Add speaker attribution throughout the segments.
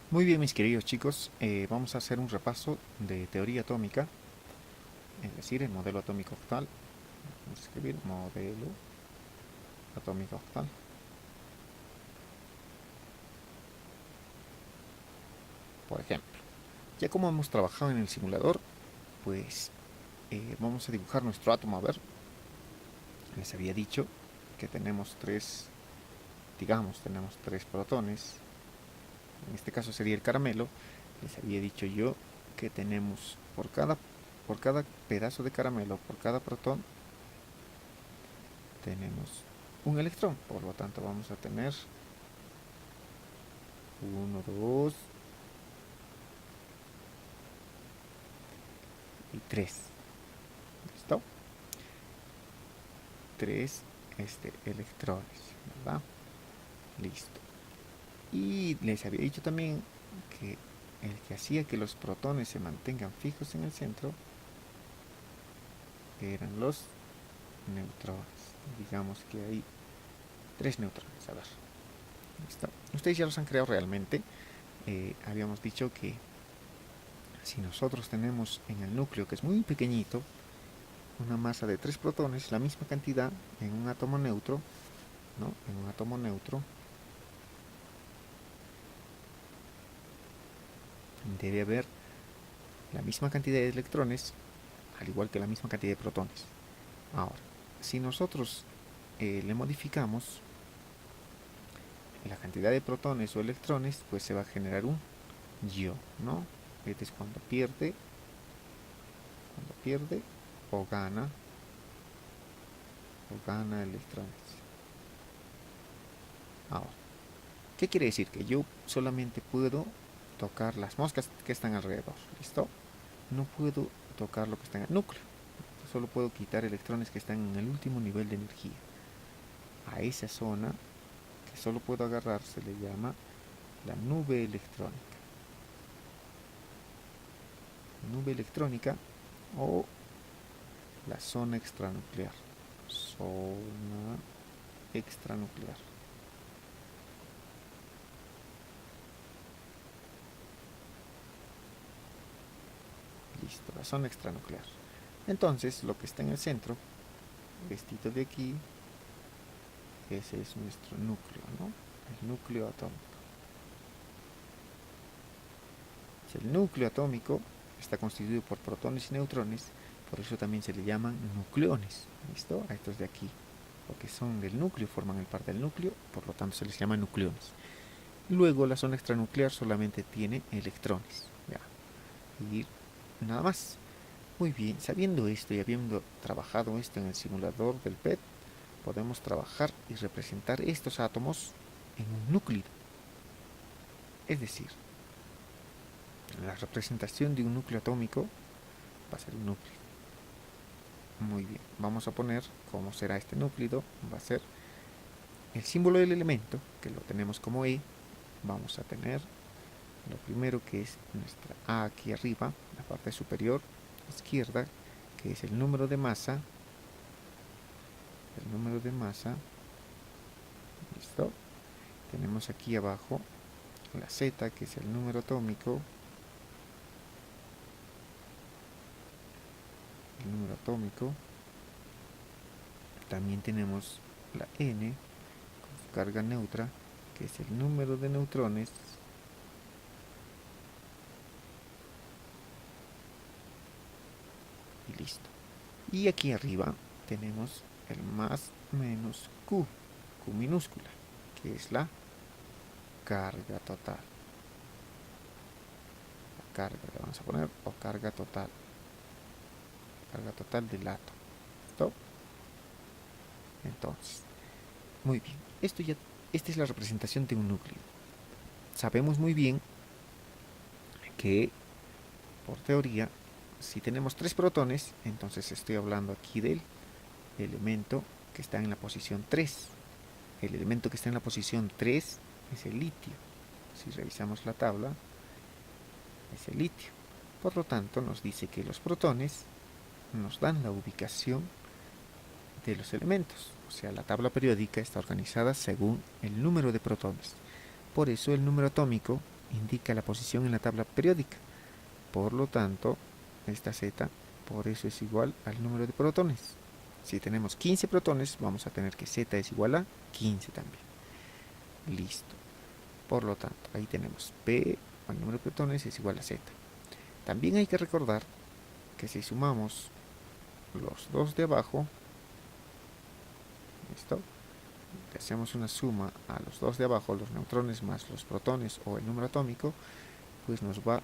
Speaker 1: Muy bien, mis queridos chicos, vamos a hacer un repaso de teoría atómica, es decir, el modelo atómico octal. Vamos a escribir modelo atómico octal. Por ejemplo, ya como hemos trabajado en el simulador, pues vamos a dibujar nuestro átomo. A ver, les había dicho que tenemos tenemos tres protones. En este caso sería el caramelo. Les había dicho yo que tenemos por cada pedazo de caramelo, por cada protón, tenemos un electrón. Por lo tanto, vamos a tener uno, 2 y 3. ¿Listo? 3 electrones, ¿verdad? Listo. Y les había dicho también que el que hacía que los protones se mantengan fijos en el centro eran los neutrones. Digamos que hay 3 neutrones. A ver. ¿Listo? Ustedes ya los han creado realmente. Habíamos dicho que si nosotros tenemos en el núcleo, que es muy pequeñito, una masa de 3 protones, la misma cantidad en un átomo neutro, ¿no? En un átomo neutro debe haber la misma cantidad de electrones, al igual que la misma cantidad de protones. Ahora, si nosotros le modificamos la cantidad de protones o electrones, pues se va a generar un ion, ¿no? Este es cuando pierde o gana electrones. Ahora, ¿qué quiere decir? Que yo solamente puedo tocar las moscas que están alrededor, ¿listo? No puedo tocar lo que está en el núcleo. Solo puedo quitar electrones que están en el último nivel de energía. A esa zona que solo puedo agarrar se le llama la nube electrónica. Nube electrónica o la zona extranuclear. Zona extranuclear. Listo, la zona extranuclear. Entonces, lo que está en el centro, vestido de aquí, ese es nuestro núcleo, ¿no? El núcleo atómico. El núcleo atómico está constituido por protones y neutrones, por eso también se le llaman nucleones. ¿Listo? A estos de aquí, porque son del núcleo, forman el parte del núcleo, por lo tanto se les llama nucleones. Luego la zona extranuclear solamente tiene electrones. Ya. Y nada más. Muy bien, sabiendo esto y habiendo trabajado esto en el simulador del PET, podemos trabajar y representar estos átomos en un núcleo. Es decir, la representación de un núcleo atómico va a ser un núcleo. Muy bien, vamos a poner cómo será este núcleo. Va a ser el símbolo del elemento, que lo tenemos como E. Vamos a tener lo primero que es nuestra A aquí arriba, la parte superior izquierda, que es el número de masa. El número de masa. ¿Listo? Tenemos aquí abajo la Z, que es el número atómico. El número atómico. También tenemos la N con su carga neutra, que es el número de neutrones. Y listo. Y aquí arriba tenemos el más menos Q minúscula, que es la carga total. La carga le vamos a poner, o carga total del átomo. ¿Listo? Entonces, muy bien. Esta es la representación de un núcleo. Sabemos muy bien que, por teoría, si tenemos 3 protones, entonces estoy hablando aquí del elemento que está en la posición 3. El elemento que está en la posición 3 es el litio. Si revisamos la tabla, es el litio. Por lo tanto, nos dice que los protones nos dan la ubicación de los elementos. O sea, la tabla periódica está organizada según el número de protones. Por eso el número atómico indica la posición en la tabla periódica. Por lo tanto, esta Z por eso es igual al número de protones. Si tenemos 15 protones, vamos a tener que Z es igual a 15 también. Listo. Por lo tanto, ahí tenemos P, el número de protones, es igual a Z. También hay que recordar que si sumamos los dos de abajo, ¿listo? Le hacemos una suma a los dos de abajo, los neutrones más los protones o el número atómico, pues nos va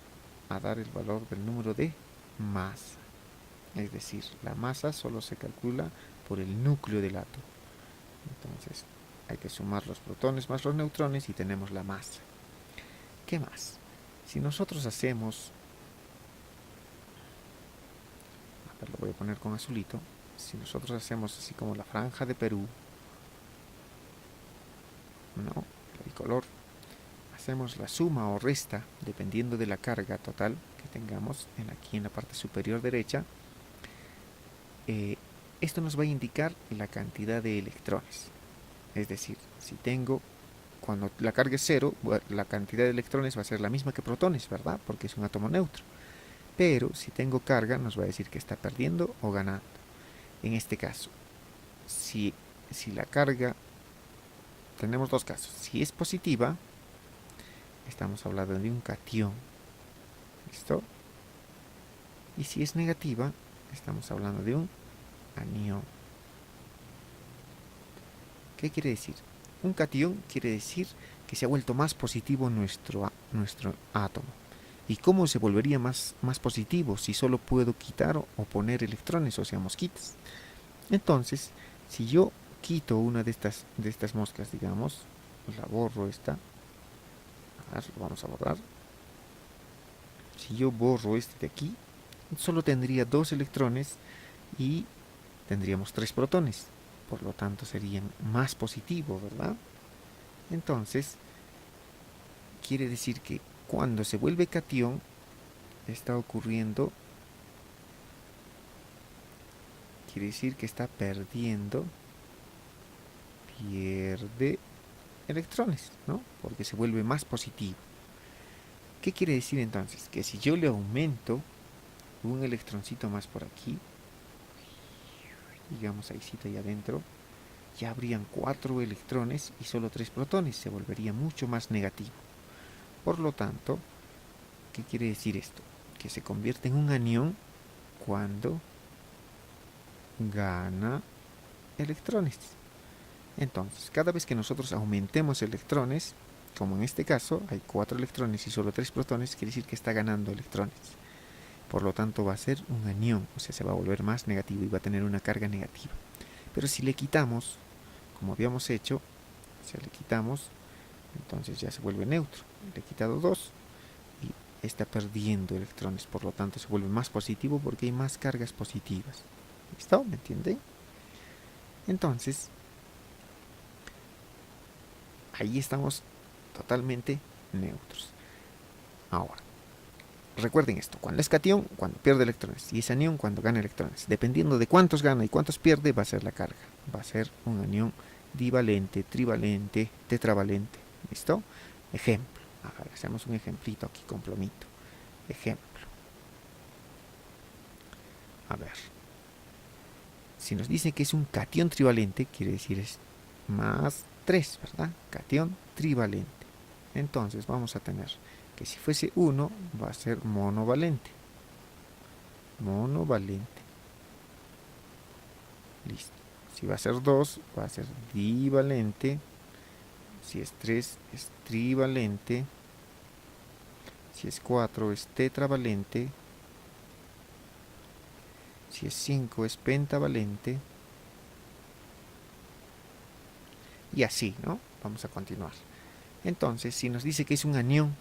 Speaker 1: a dar el valor del número de masa. Es decir, la masa solo se calcula por el núcleo del átomo. Entonces, hay que sumar los protones más los neutrones y tenemos la masa. ¿Qué más? Si nosotros hacemos, a ver, lo voy a poner con azulito, si nosotros hacemos así como la franja de Perú, no, el bicolor, hacemos la suma o resta dependiendo de la carga total que tengamos aquí en la parte superior derecha. Esto nos va a indicar la cantidad de electrones. Es decir, si tengo, cuando la carga es cero, la cantidad de electrones va a ser la misma que protones, ¿verdad? Porque es un átomo neutro. Pero si tengo carga, nos va a decir que está perdiendo o ganando. En este caso, si la carga, tenemos dos casos. Si es positiva, estamos hablando de un catión. ¿Listo? Y si es negativa, estamos hablando de un anión. ¿Qué quiere decir? Un catión quiere decir que se ha vuelto más positivo nuestro átomo. ¿Y cómo se volvería más positivo si solo puedo quitar o poner electrones, o sea, mosquitas? Entonces, si yo quito una de estas moscas, digamos, la borro esta, a ver, lo vamos a borrar. Si yo borro este de aquí, solo tendría 2 electrones y tendríamos 3 protones. Por lo tanto, serían más positivos, ¿verdad? Entonces, quiere decir que cuando se vuelve catión, está ocurriendo, quiere decir que está perdiendo, pierde electrones, ¿no? Porque se vuelve más positivo. ¿Qué quiere decir entonces? Que si yo le aumento un electroncito más por aquí, digamos ahí adentro, ya habrían 4 electrones y solo 3 protones, se volvería mucho más negativo. Por lo tanto, ¿qué quiere decir esto? Que se convierte en un anión cuando gana electrones. Entonces, cada vez que nosotros aumentemos electrones, como en este caso hay 4 electrones y solo 3 protones, quiere decir que está ganando electrones. Por lo tanto va a ser un anión, o sea, se va a volver más negativo y va a tener una carga negativa. Pero si le quitamos, como habíamos hecho, si le quitamos, entonces ya se vuelve neutro. Le he quitado 2 y está perdiendo electrones, por lo tanto se vuelve más positivo porque hay más cargas positivas. ¿Listo? ¿Me entienden? Entonces, ahí estamos totalmente neutros. Ahora, recuerden esto, cuando es catión, cuando pierde electrones, y es anión cuando gana electrones. Dependiendo de cuántos gana y cuántos pierde, va a ser la carga. Va a ser un anión divalente, trivalente, tetravalente. ¿Listo? Ejemplo. A ver, hacemos un ejemplito aquí con plomito. Ejemplo. A ver. Si nos dice que es un catión trivalente, quiere decir es más 3, ¿verdad? Catión trivalente. Entonces vamos a tener que si fuese 1 va a ser monovalente. Monovalente. Listo. Si va a ser 2 va a ser divalente. Si es 3 es trivalente. Si es 4 es tetravalente. Si es 5 es pentavalente. Y así, ¿no? Vamos a continuar. Entonces, si nos dice que es un anión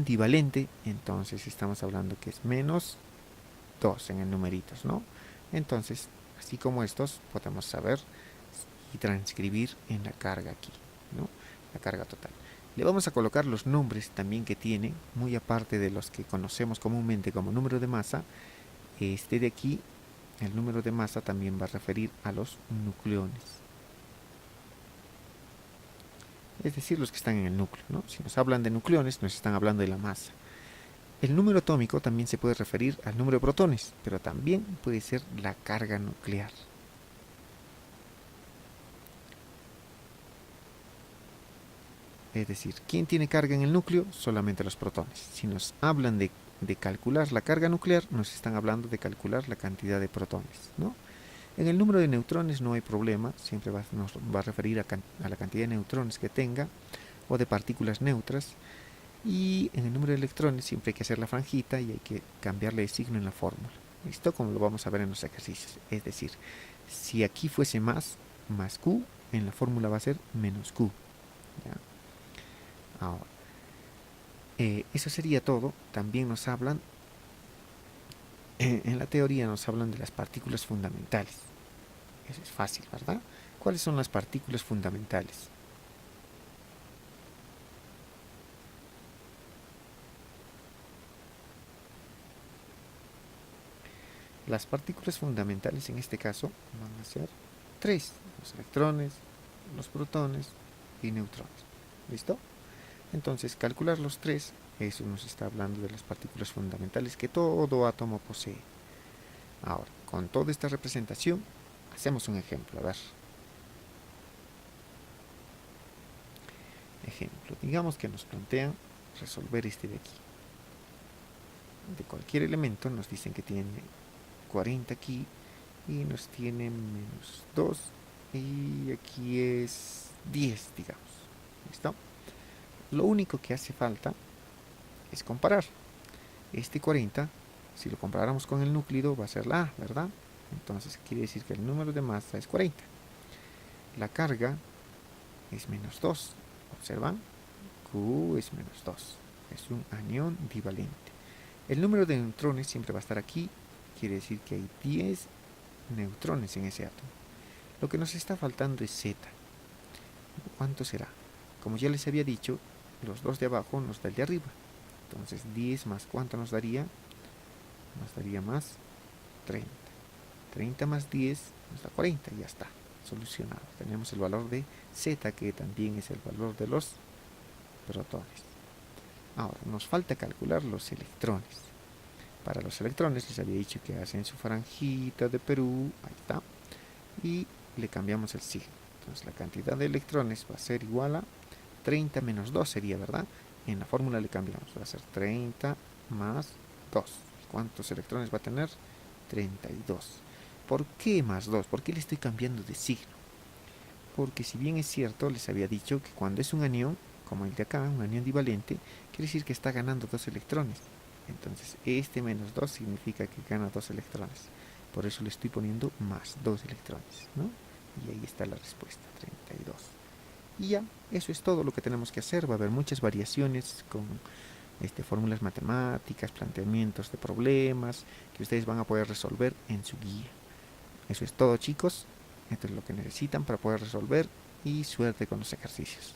Speaker 1: divalente, entonces estamos hablando que es menos 2 en el numeritos, ¿no? Entonces, así como estos, podemos saber y transcribir en la carga aquí, ¿no? La carga total. Le vamos a colocar los nombres también que tiene, muy aparte de los que conocemos comúnmente como número de masa. Este de aquí, el número de masa, también va a referir a los nucleones. es decir, los que están en el núcleo, ¿no? Si nos hablan de nucleones, nos están hablando de la masa. El número atómico también se puede referir al número de protones, pero también puede ser la carga nuclear. Es decir, ¿quién tiene carga en el núcleo? Solamente los protones. Si nos hablan de calcular la carga nuclear, nos están hablando de calcular la cantidad de protones, ¿no? En el número de neutrones no hay problema, siempre nos va a referir a la cantidad de neutrones que tenga o de partículas neutras. Y en el número de electrones siempre hay que hacer la franjita y hay que cambiarle de signo en la fórmula. ¿Listo? Como lo vamos a ver en los ejercicios. Es decir, si aquí fuese más Q, en la fórmula va a ser menos Q. ¿Ya? Ahora, eso sería todo. También nos hablan, en la teoría nos hablan de las partículas fundamentales. Eso es fácil, ¿verdad? ¿Cuáles son las partículas fundamentales? Las partículas fundamentales en este caso van a ser 3, los electrones, los protones y neutrones. ¿Listo? Entonces, calcular los 3, eso nos está hablando de las partículas fundamentales que todo átomo posee. Ahora, con toda esta representación, hacemos un ejemplo. A ver. Ejemplo, digamos que nos plantean resolver este de aquí. De cualquier elemento nos dicen que tiene 40 aquí y nos tiene menos 2 y aquí es 10, digamos. ¿Listo? Lo único que hace falta es comparar. Este 40, si lo comparáramos con el núcleo, va a ser la A, ¿verdad? Entonces quiere decir que el número de masa es 40. La carga es menos 2. ¿Observan? Q es menos 2. Es un anión divalente. El número de neutrones siempre va a estar aquí. Quiere decir que hay 10 neutrones en ese átomo. Lo que nos está faltando es Z. ¿Cuánto será? Como ya les había dicho, los dos de abajo nos da el de arriba. Entonces 10 más ¿cuánto nos daría? Nos daría más 30. 30 más 10 nos da 40 y ya está. Solucionado. Tenemos el valor de Z, que también es el valor de los protones. Ahora, nos falta calcular los electrones. Para los electrones les había dicho que hacen su franjita de Perú, ahí está, y le cambiamos el signo. Entonces la cantidad de electrones va a ser igual a 30 menos 2 sería, ¿verdad? En la fórmula le cambiamos, va a ser 30 más 2. ¿Cuántos electrones va a tener? 32. ¿Por qué más 2? ¿Por qué le estoy cambiando de signo? Porque si bien es cierto, les había dicho que cuando es un anión, como el de acá, un anión divalente, quiere decir que está ganando 2 electrones. Entonces este menos 2 significa que gana 2 electrones. Por eso le estoy poniendo más 2 electrones, ¿no? Y ahí está la respuesta, 32. Y ya, eso es todo lo que tenemos que hacer. Va a haber muchas variaciones con fórmulas matemáticas, planteamientos de problemas que ustedes van a poder resolver en su guía. Eso es todo, chicos. Esto es lo que necesitan para poder resolver y suerte con los ejercicios.